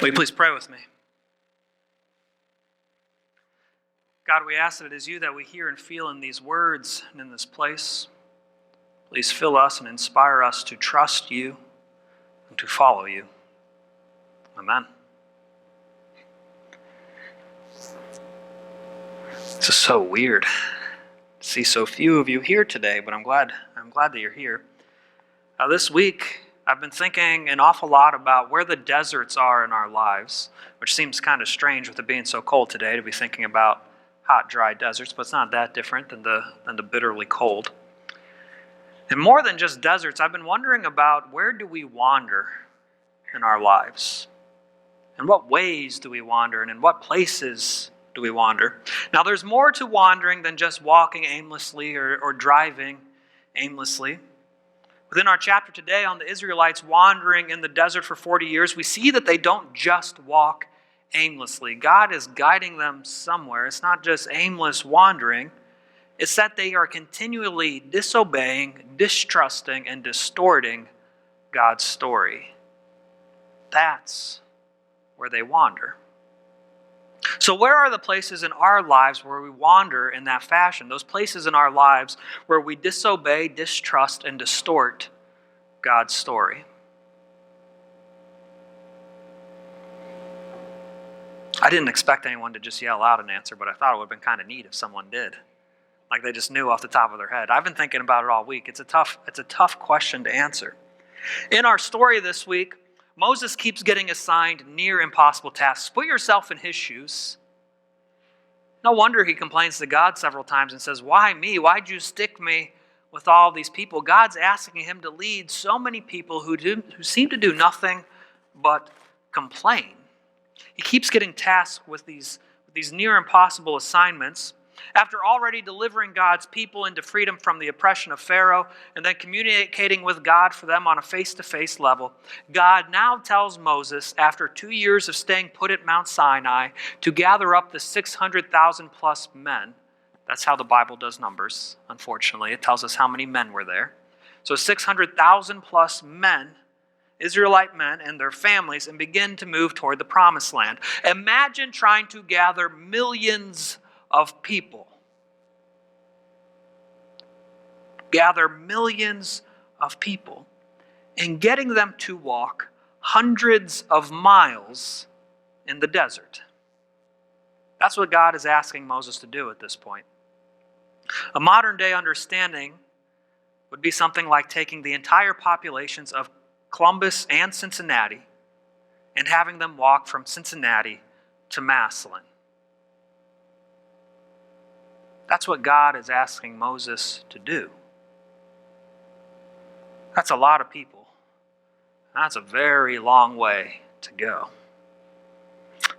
Will you please pray with me? God, we ask that it is you that we hear and feel in these words and in this place. Please fill us and inspire us to trust you and to follow you. Amen. This is so weird to see so few of you here today, but I'm glad that you're here. This week, I've been thinking an awful lot about where the deserts are in our lives, which seems kind of strange with it being so cold today to be thinking about hot, dry deserts, but it's not that different than the bitterly cold. And more than just deserts, I've been wondering about where do we wander in our lives? In what ways do we wander, and in what places do we wander? Now, there's more to wandering than just walking aimlessly or driving aimlessly. Within our chapter today on the Israelites wandering in the desert for 40 years, we see that they don't just walk aimlessly. God is guiding them somewhere. It's not just aimless wandering. It's that they are continually disobeying, distrusting, and distorting God's story. That's where they wander. So where are the places in our lives where we wander in that fashion? Those places in our lives where we disobey, distrust, and distort God's story. I didn't expect anyone to just yell out an answer, but I thought it would have been kind of neat if someone did. Like they just knew off the top of their head. I've been thinking about it all week. It's a tough question to answer. In our story this week, Moses keeps getting assigned near impossible tasks. Put yourself in his shoes. No wonder he complains to God several times and says, "Why me? Why'd you stick me with all these people?" God's asking him to lead so many people who seem to do nothing but complain. He keeps getting tasked with these near impossible assignments. After already delivering God's people into freedom from the oppression of Pharaoh and then communicating with God for them on a face-to-face level, God now tells Moses, after 2 years of staying put at Mount Sinai, to gather up the 600,000 plus men. That's how the Bible does numbers, unfortunately. It tells us how many men were there. So 600,000 plus men, Israelite men and their families, and begin to move toward the promised land. Imagine trying to gather millions of people. Gather millions of people and getting them to walk hundreds of miles in the desert. That's what God is asking Moses to do at this point. A modern day understanding would be something like taking the entire populations of Columbus and Cincinnati and having them walk from Cincinnati to Massillon. That's what God is asking Moses to do. That's a lot of people. That's a very long way to go.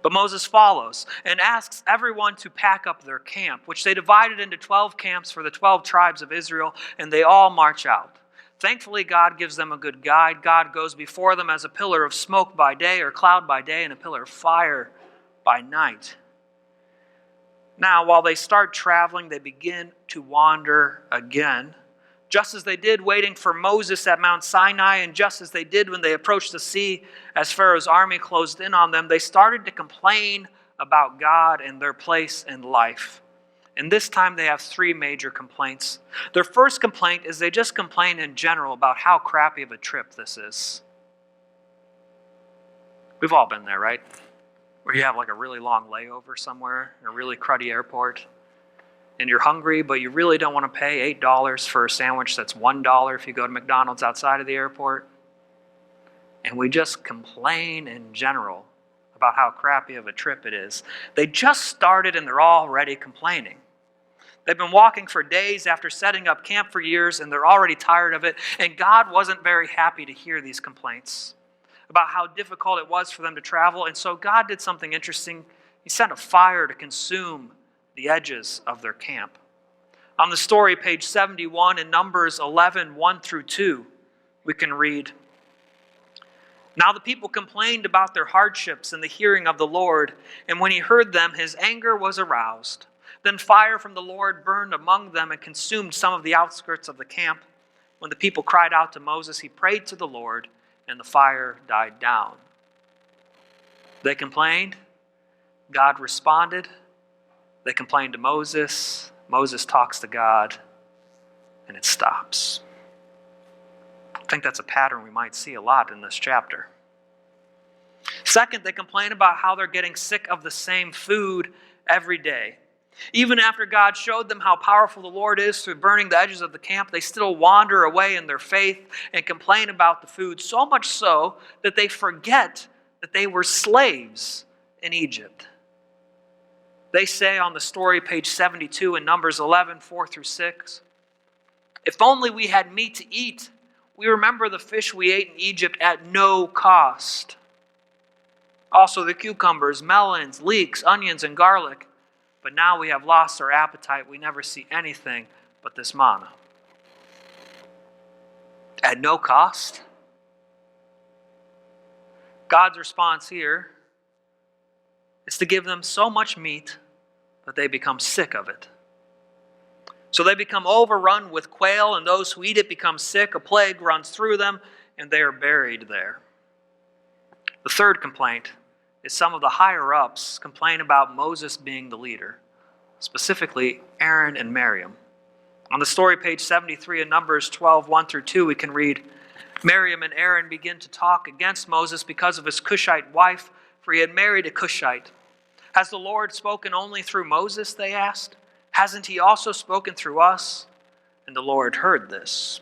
But Moses follows and asks everyone to pack up their camp, which they divided into 12 camps for the 12 tribes of Israel, and they all march out. Thankfully, God gives them a good guide. God goes before them as a pillar of smoke by day or cloud by day and a pillar of fire by night. Now, while they start traveling, they begin to wander again, just as they did waiting for Moses at Mount Sinai, and just as they did when they approached the sea as Pharaoh's army closed in on them. They started to complain about God and their place in life. And this time they have 3 major complaints. Their first complaint is they just complain in general about how crappy of a trip this is. We've all been there, right? Where you have like a really long layover somewhere in a really cruddy airport, and you're hungry, but you really don't want to pay $8 for a sandwich that's $1 if you go to McDonald's outside of the airport. And we just complain in general about how crappy of a trip it is. They just started and they're already complaining. They've been walking for days after setting up camp for years, and they're already tired of it. And God wasn't very happy to hear these complaints about how difficult it was for them to travel. And so God did something interesting. He sent a fire to consume the edges of their camp. On the story, page 71, in Numbers 11, 1 through 2, we can read, "Now the people complained about their hardships in the hearing of the Lord, and when he heard them, his anger was aroused. Then fire from the Lord burned among them and consumed some of the outskirts of the camp. When the people cried out to Moses, he prayed to the Lord, and the fire died down." They complained. God responded. They complained to Moses. Moses talks to God, and it stops. I think that's a pattern we might see a lot in this chapter. Second, they complain about how they're getting sick of the same food every day. Even after God showed them how powerful the Lord is through burning the edges of the camp, they still wander away in their faith and complain about the food, so much so that they forget that they were slaves in Egypt. They say on the story, page 72 in Numbers 11, 4 through 6, "If only we had meat to eat. We remember the fish we ate in Egypt at no cost. Also the cucumbers, melons, leeks, onions, and garlic. But now we have lost our appetite. We never see anything but this manna." At no cost? God's response here is to give them so much meat that they become sick of it. So they become overrun with quail, and those who eat it become sick. A plague runs through them, and they are buried there. The third complaint is some of the higher-ups complain about Moses being the leader, specifically Aaron and Miriam. On the story, page 73 in Numbers 12, 1 through 2, we can read, "Miriam and Aaron begin to talk against Moses because of his Cushite wife, for he had married a Cushite. 'Has the Lord spoken only through Moses?' they asked. 'Hasn't he also spoken through us?' And the Lord heard this."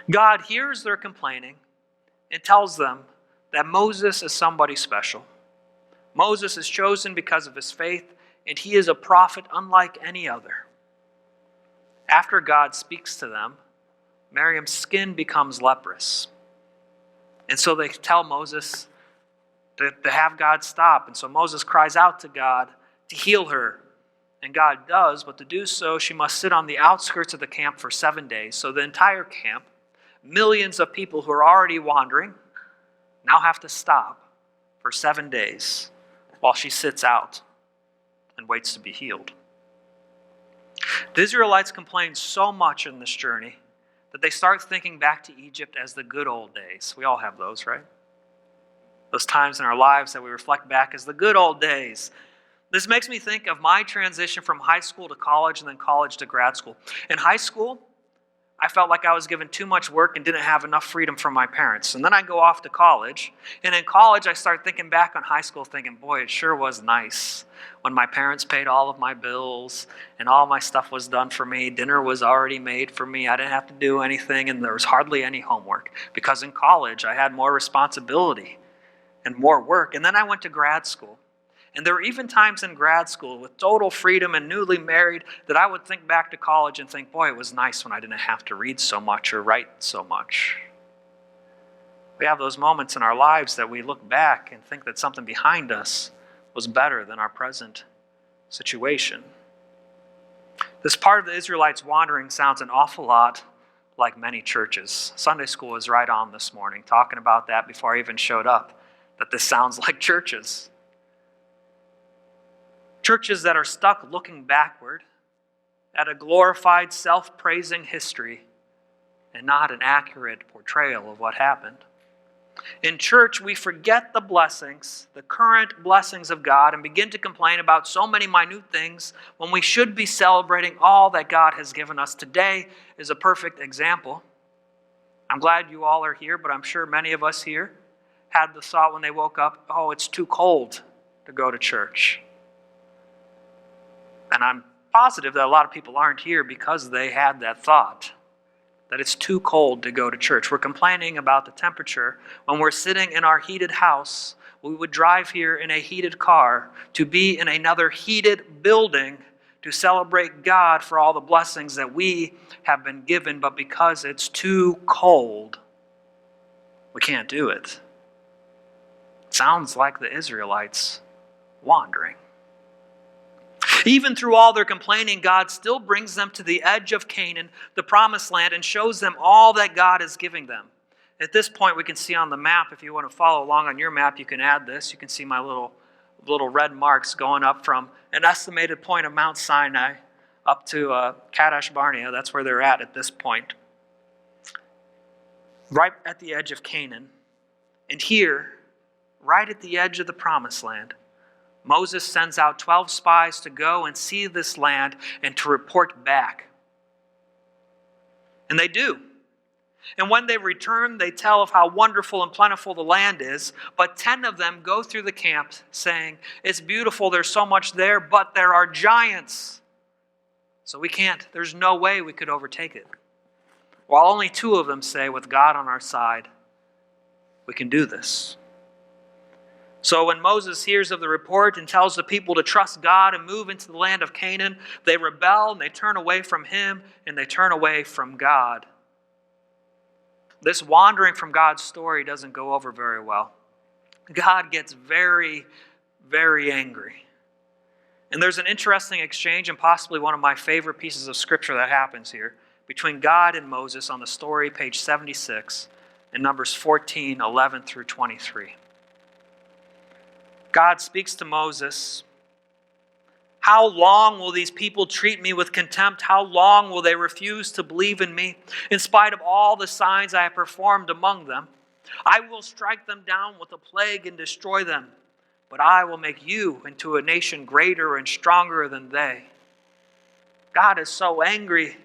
God hears their complaining and tells them that Moses is somebody special. Moses is chosen because of his faith, and he is a prophet unlike any other. After God speaks to them, Miriam's skin becomes leprous. And so they tell Moses to have God stop. And so Moses cries out to God to heal her. And God does, but to do so, she must sit on the outskirts of the camp for 7 days. So the entire camp, millions of people who are already wandering, now have to stop for 7 days while she sits out and waits to be healed. The Israelites complain so much in this journey that they start thinking back to Egypt as the good old days. We all have those, right? Those times in our lives that we reflect back as the good old days. This makes me think of my transition from high school to college and then college to grad school. In high school, I felt like I was given too much work and didn't have enough freedom from my parents. And then I go off to college. And in college, I start thinking back on high school thinking, boy, it sure was nice when my parents paid all of my bills and all my stuff was done for me. Dinner was already made for me. I didn't have to do anything, and there was hardly any homework. Because in college, I had more responsibility and more work. And then I went to grad school. And there were even times in grad school with total freedom and newly married that I would think back to college and think, boy, it was nice when I didn't have to read so much or write so much. We have those moments in our lives that we look back and think that something behind us was better than our present situation. This part of the Israelites' wandering sounds an awful lot like many churches. Sunday school was right on this morning, talking about that before I even showed up, that this sounds like churches. Churches that are stuck looking backward at a glorified, self-praising history and not an accurate portrayal of what happened. In church, we forget the blessings, the current blessings of God, and begin to complain about so many minute things when we should be celebrating all that God has given us. Today is a perfect example. I'm glad you all are here, but I'm sure many of us here had the thought when they woke up, oh, it's too cold to go to church. And I'm positive that a lot of people aren't here because they had that thought, that it's too cold to go to church. We're complaining about the temperature when we're sitting in our heated house. We would drive here in a heated car to be in another heated building to celebrate God for all the blessings that we have been given, but because it's too cold, we can't do it. Sounds like the Israelites wandering. Even through all their complaining, God still brings them to the edge of Canaan, the promised land, and shows them all that God is giving them. At this point, we can see on the map, if you want to follow along on your map, you can add this. You can see my little red marks going up from an estimated point of Mount Sinai up to Kadesh Barnea. That's where they're at this point. Right at the edge of Canaan. And here, right at the edge of the promised land. Moses sends out 12 spies to go and see this land and to report back. And they do. And when they return, they tell of how wonderful and plentiful the land is. But 10 of them go through the camp saying, it's beautiful, there's so much there, but there are giants. So we can't, there's no way we could overtake it. While only 2 of them say, with God on our side, we can do this. So when Moses hears of the report and tells the people to trust God and move into the land of Canaan, they rebel and they turn away from him and they turn away from God. This wandering from God's story doesn't go over very well. God gets very, very angry. And there's an interesting exchange and possibly one of my favorite pieces of scripture that happens here between God and Moses on the story, page 76, in Numbers 14, 11 through 23. God speaks to Moses, how long will these people treat me with contempt? How long will they refuse to believe in me? In spite of all the signs I have performed among them, I will strike them down with a plague and destroy them. But I will make you into a nation greater and stronger than they. God is so angry.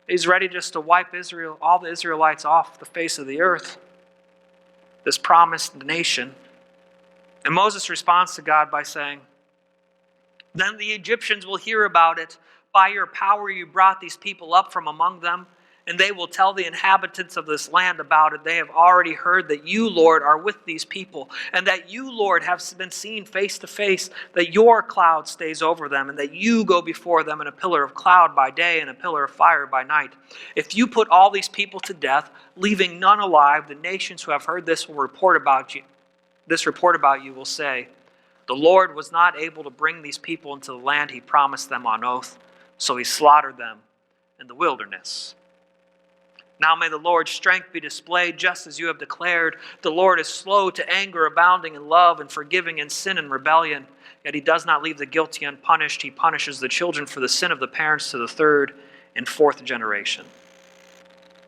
He's ready just to wipe Israel, all the Israelites off the face of the earth. This promised nation. And Moses responds to God by saying, then the Egyptians will hear about it. By your power you brought these people up from among them, and they will tell the inhabitants of this land about it. They have already heard that you, Lord, are with these people, and that you, Lord, have been seen face to face, that your cloud stays over them, and that you go before them in a pillar of cloud by day and a pillar of fire by night. If you put all these people to death, leaving none alive, the nations who have heard this will report about you. This report about you will say, the Lord was not able to bring these people into the land he promised them on oath, so he slaughtered them in the wilderness. Now may the Lord's strength be displayed just as you have declared. The Lord is slow to anger, abounding in love, and forgiving in sin and rebellion. Yet he does not leave the guilty unpunished. He punishes the children for the sin of the parents to the 3rd and 4th generation.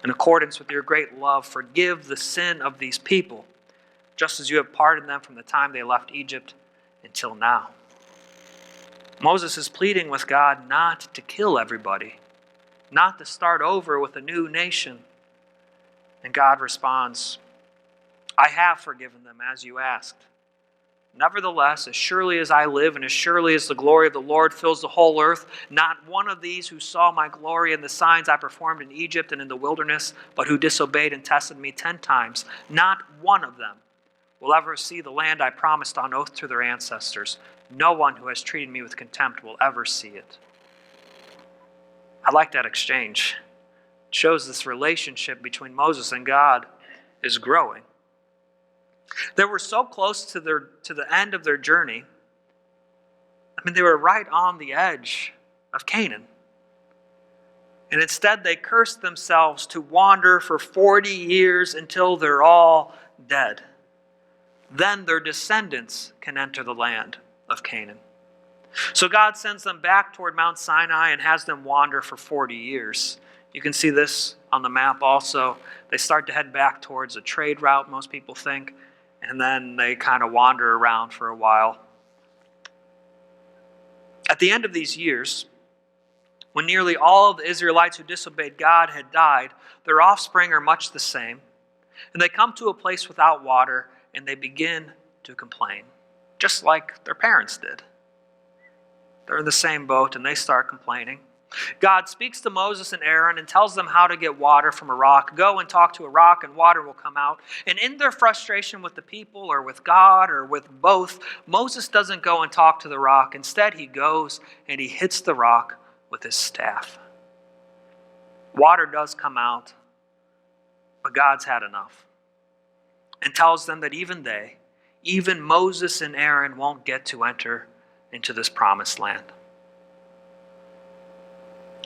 In accordance with your great love, forgive the sin of these people, just as you have pardoned them from the time they left Egypt until now. Moses is pleading with God not to kill everybody, not to start over with a new nation. And God responds, I have forgiven them as you asked. Nevertheless, as surely as I live and as surely as the glory of the Lord fills the whole earth, not one of these who saw my glory and the signs I performed in Egypt and in the wilderness, but who disobeyed and tested me 10 times, not one of them will ever see the land I promised on oath to their ancestors. No one who has treated me with contempt will ever see it. I like that exchange. It shows this relationship between Moses and God is growing. They were so close to the end of their journey. I mean, they were right on the edge of Canaan. And instead, they cursed themselves to wander for 40 years until they're all dead. Then their descendants can enter the land of Canaan. So God sends them back toward Mount Sinai and has them wander for 40 years. You can see this on the map also. They start to head back towards a trade route, most people think, and then they kind of wander around for a while. At the end of these years, when nearly all of the Israelites who disobeyed God had died, their offspring are much the same, and they come to a place without water, and they begin to complain, just like their parents did. They're in the same boat, and they start complaining. God speaks to Moses and Aaron and tells them how to get water from a rock. Go and talk to a rock, and water will come out. And in their frustration with the people, or with God, or with both, Moses doesn't go and talk to the rock. Instead, he goes and he hits the rock with his staff. Water does come out, but God's had enough. And tells them that even Moses and Aaron won't get to enter into this promised land.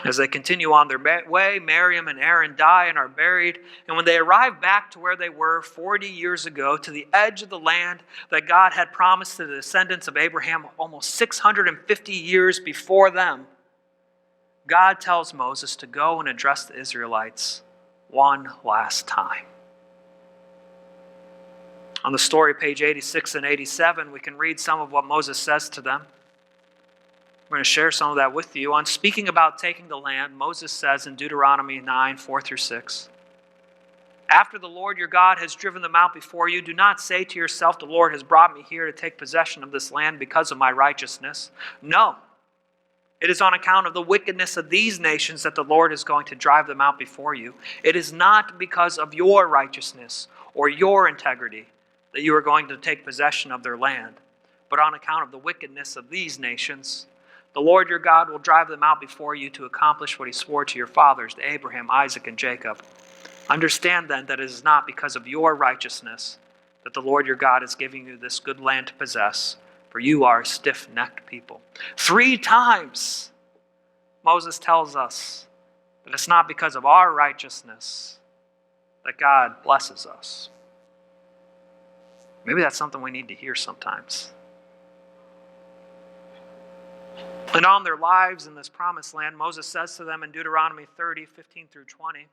As they continue on their way, Miriam and Aaron die and are buried. And when they arrive back to where they were 40 years ago, to the edge of the land that God had promised to the descendants of Abraham almost 650 years before them, God tells Moses to go and address the Israelites one last time. On the story, page 86 and 87, we can read some of what Moses says to them. We're going to share some of that with you. On speaking about taking the land, Moses says in Deuteronomy 9, 4-6, "After the Lord your God has driven them out before you, do not say to yourself, 'The Lord has brought me here to take possession of this land because of my righteousness.' No, it is on account of the wickedness of these nations that the Lord is going to drive them out before you. It is not because of your righteousness or your integrity that you are going to take possession of their land, but on account of the wickedness of these nations. The Lord your God will drive them out before you to accomplish what he swore to your fathers, to Abraham, Isaac, and Jacob. Understand then that it is not because of your righteousness that the Lord your God is giving you this good land to possess, for you are a stiff-necked people." 3 times Moses tells us that it's not because of our righteousness that God blesses us. Maybe that's something we need to hear sometimes. And on their lives in this promised land, Moses says to them in Deuteronomy 30, 15-20,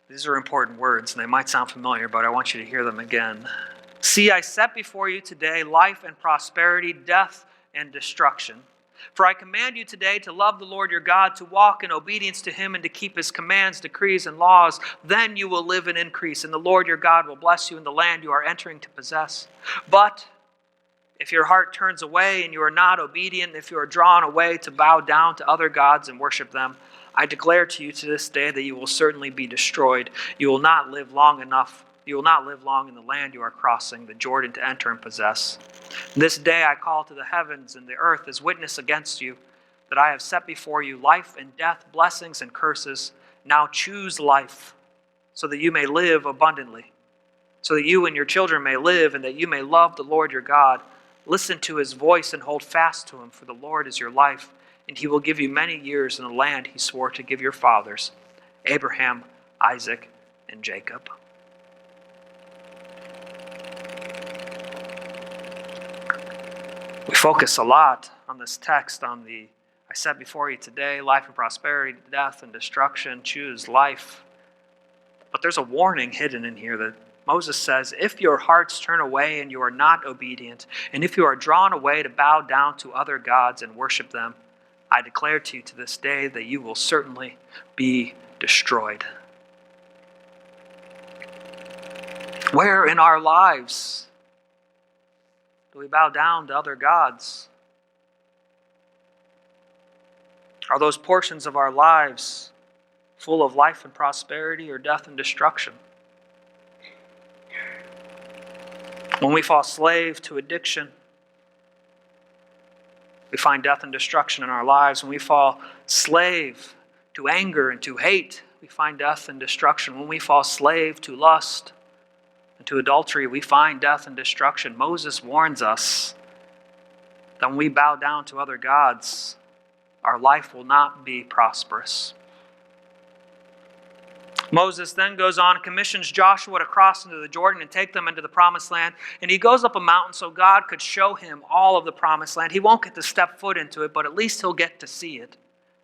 these are important words, and they might sound familiar, but I want you to hear them again. "See, I set before you today life and prosperity, death and destruction. For I command you today to love the Lord your God, to walk in obedience to him, and to keep his commands, decrees, and laws. Then you will live and increase, and the Lord your God will bless you in the land you are entering to possess. But if your heart turns away and you are not obedient, if you are drawn away to bow down to other gods and worship them, I declare to you to this day that you will certainly be destroyed. You will not live long in the land you are crossing the Jordan to enter and possess. This day I call to the heavens and the earth as witness against you, that I have set before you life and death, blessings and curses. Now choose life, so that you may live abundantly, so that you and your children may live, and that you may love the Lord your God. Listen to his voice and hold fast to him, for the Lord is your life, and he will give you many years in the land he swore to give your fathers, Abraham, Isaac, and Jacob." We focus a lot on this text, on the "I set before you today life and prosperity, death and destruction, choose life." But there's a warning hidden in here that Moses says, if your hearts turn away and you are not obedient, and if you are drawn away to bow down to other gods and worship them, I declare to you to this day that you will certainly be destroyed. Where in our lives do we bow down to other gods? Are those portions of our lives full of life and prosperity, or death and destruction? When we fall slave to addiction, we find death and destruction in our lives. When we fall slave to anger and to hate, we find death and destruction. When we fall slave to lust and to adultery, we find death and destruction. Moses warns us that when we bow down to other gods, our life will not be prosperous. Moses then goes on and commissions Joshua to cross into the Jordan and take them into the promised land. And he goes up a mountain so God could show him all of the promised land. He won't get to step foot into it, but at least he'll get to see it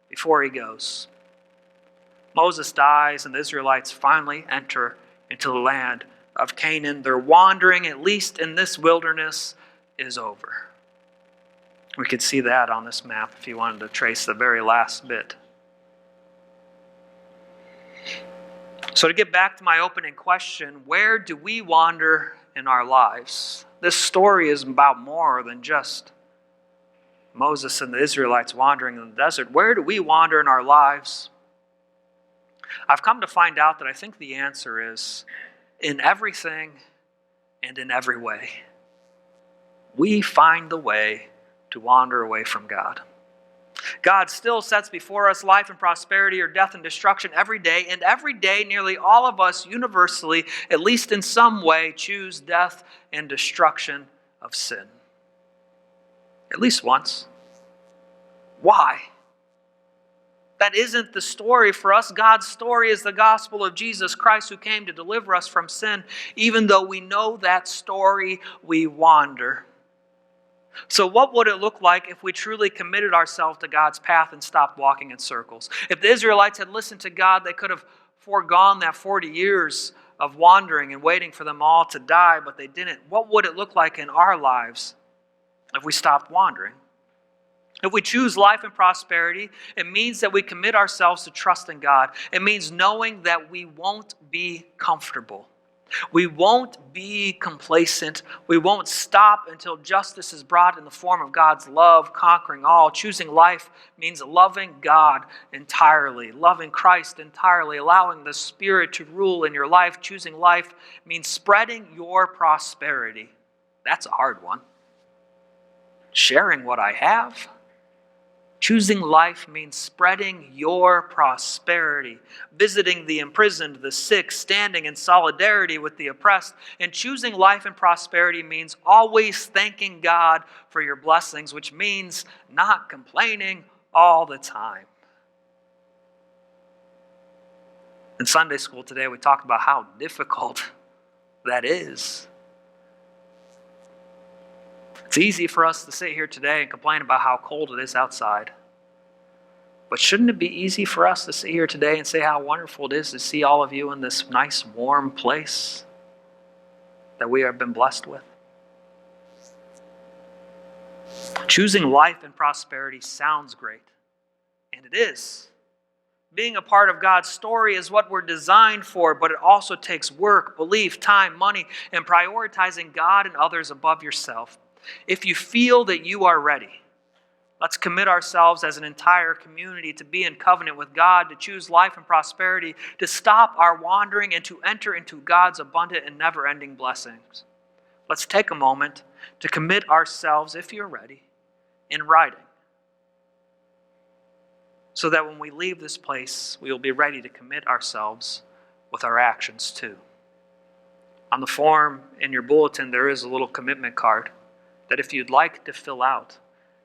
before he goes. Moses dies, and the Israelites finally enter into the land of Canaan. Their wandering, at least in this wilderness, is over. We could see that on this map if you wanted to trace the very last bit. So to get back to my opening question, where do we wander in our lives? This story is about more than just Moses and the Israelites wandering in the desert. Where do we wander in our lives? I've come to find out that I think the answer is in everything and in every way. We find the way to wander away from God. God still sets before us life and prosperity, or death and destruction every day. And every day, nearly all of us universally, at least in some way, choose death and destruction of sin. At least once. Why? That isn't the story for us. God's story is the gospel of Jesus Christ, who came to deliver us from sin. Even though we know that story, we wander. So what would it look like if we truly committed ourselves to God's path and stopped walking in circles? If the Israelites had listened to God, they could have foregone that 40 years of wandering and waiting for them all to die, but they didn't. What would it look like in our lives if we stopped wandering? If we choose life and prosperity, it means that we commit ourselves to trusting God. It means knowing that we won't be comfortable. We won't be complacent. We won't stop until justice is brought in the form of God's love, conquering all. Choosing life means loving God entirely, loving Christ entirely, allowing the Spirit to rule in your life. Choosing life means spreading your prosperity. That's a hard one. Sharing what I have. Choosing life means spreading your prosperity, visiting the imprisoned, the sick, standing in solidarity with the oppressed. And choosing life and prosperity means always thanking God for your blessings, which means not complaining all the time. In Sunday school today, we talked about how difficult that is. It's easy for us to sit here today and complain about how cold it is outside. But shouldn't it be easy for us to sit here today and say how wonderful it is to see all of you in this nice, warm place that we have been blessed with? Choosing life and prosperity sounds great, and it is. Being a part of God's story is what we're designed for, but it also takes work, belief, time, money, and prioritizing God and others above yourself. If you feel that you are ready, let's commit ourselves as an entire community to be in covenant with God, to choose life and prosperity, to stop our wandering, and to enter into God's abundant and never-ending blessings. Let's take a moment to commit ourselves, if you're ready, in writing, so that when we leave this place, we will be ready to commit ourselves with our actions too. On the form in your bulletin, there is a little commitment card that if you'd like to fill out,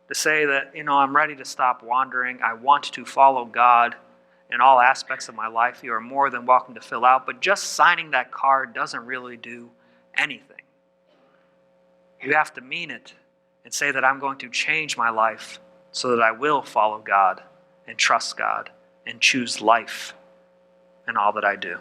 to say that, I'm ready to stop wandering, I want to follow God in all aspects of my life, you are more than welcome to fill out. But just signing that card doesn't really do anything. You have to mean it and say that I'm going to change my life so that I will follow God and trust God and choose life in all that I do.